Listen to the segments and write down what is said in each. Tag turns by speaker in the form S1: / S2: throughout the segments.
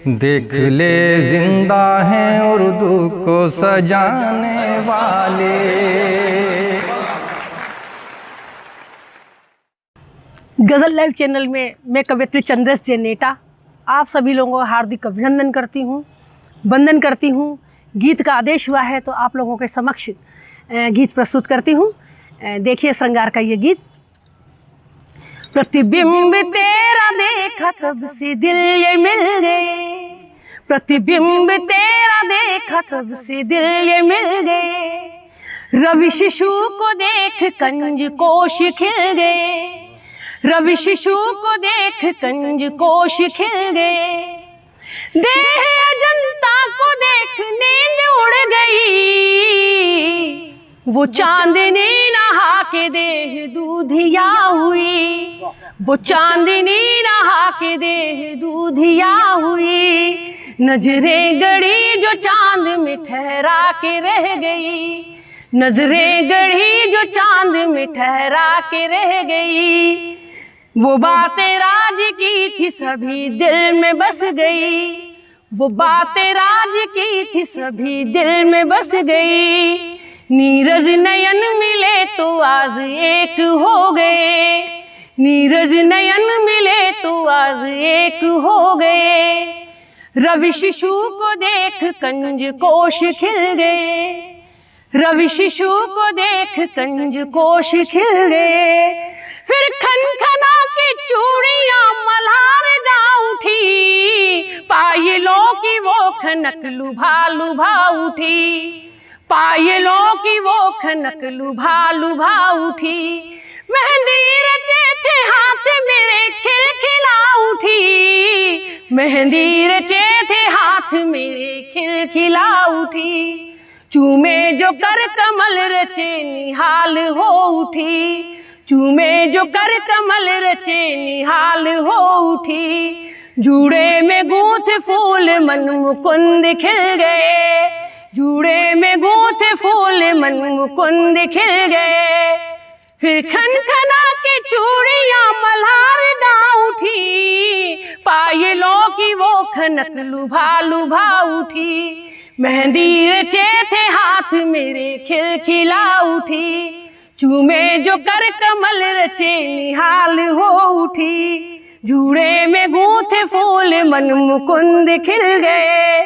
S1: देख ले जिंदा हैं उर्दू को सजाने वाले।
S2: गज़ल लाइव चैनल में मैं कवयित्री चंद्रेश जे नेटा आप सभी लोगों का हार्दिक अभिनंदन करती हूँ, वंदन करती हूँ। गीत का आदेश हुआ है तो आप लोगों के समक्ष गीत प्रस्तुत करती हूँ। देखिए श्रृंगार का ये गीत। प्रतिबिंब तेरा देखा तब से दिल ये मिल गए, प्रतिबिंब तेरा देखा तब से दिल ये मिल गए। रवि शिशु को देख कंज कोश खिल गए, रवि शिशु को देख कंज कोश खिल गए। देह अजंता को देख नींद उड़ गई, वो चांदनी नहा के देह दूधिया हुई, वो चांदनी नहा के देह दूधिया हुई। नजरें गड़ी जो चांद में ठहरा के रह गई, नजरें गड़ी जो चांद में ठहरा के रह गई। वो बातें राज की थी सभी दिल में बस गई, वो बातें राज की थी सभी दिल में बस गई। नीरज नयन मिले तो आज एक हो गए, नीरज नयन मिले तो आज एक हो गए। रवि शिशु को देख कंज कोश खिल गए, रवि शिशु को देख कंज कोश खिल गए। फिर खनखना की चूड़ियां मल्हार गा उठी, पायलों की वो खनक लुभा लुभा उठी, पायलों की वो खनक लुभा लुभा उठी। मेहंदी रचे थे हाथ मेरे खिलखिला उठी, मेहंदी रचे थे हाथ मेरे खिलखिला उठी। चूमे जो कर कमल रचे निहाल हो उठी, चूमे जो कर कमल रचे निहाल हो उठी। जूड़े में गूंथ फूल मन मुकुंद खिल गए, जूड़े में गूंथ फूल मन मुकुंद खिल गए। फिर खनखना के चूड़ियां मल्हार गा उठी, पायलों की वो खनक लुभा लुभा उठी। मेहंदी रचे थे हाथ मेरे खिलखिला उठी, चूमे जो कर कमल रचे निहाल हो उठी। जूड़े में गूंथे फूल मन मुकुंद खिल गए,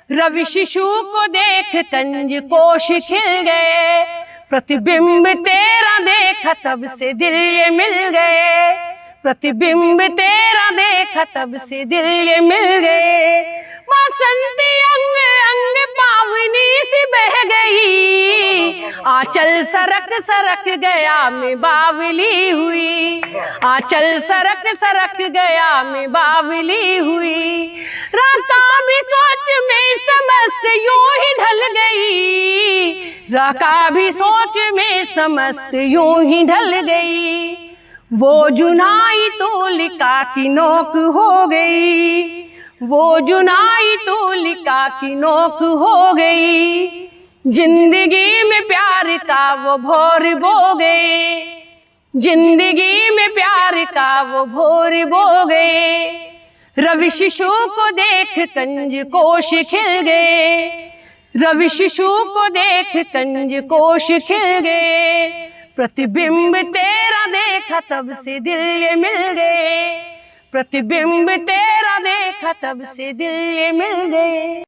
S2: रवि शिशु को देख कंज कोश खिल गए। प्रतिबिंब तेरा देखा तब से दिल ये मिल गए, प्रतिबिंब तेरा देखा तब से दिल ये मिल गए। बसंती अंग अंग पावनी सी बह गई, आंचल सरक सरक गया मैं बावली हुई, आंचल सरक सरक गया मैं बावली हुई। राका भी सोच में समस्त यूं ही ढल गई, राका भी सोच में समस्त यूं ही ढल गई। वो जुनाई तूलिका की नोक हो गई, वो जुनाई तूलिका की नोक हो गई। जिंदगी में प्यार का वो भोर बो गए, जिंदगी में प्यार का वो भोर बो गए। रवि शिशु को देख कंज कोश खिल गए, रवि शिशु को देख कंज कोश खिल गए। प्रतिबिंब तेरा देखा तब से दिल ये मिल गए, प्रतिबिंब तेरा देखा तब से दिल ये मिल गए।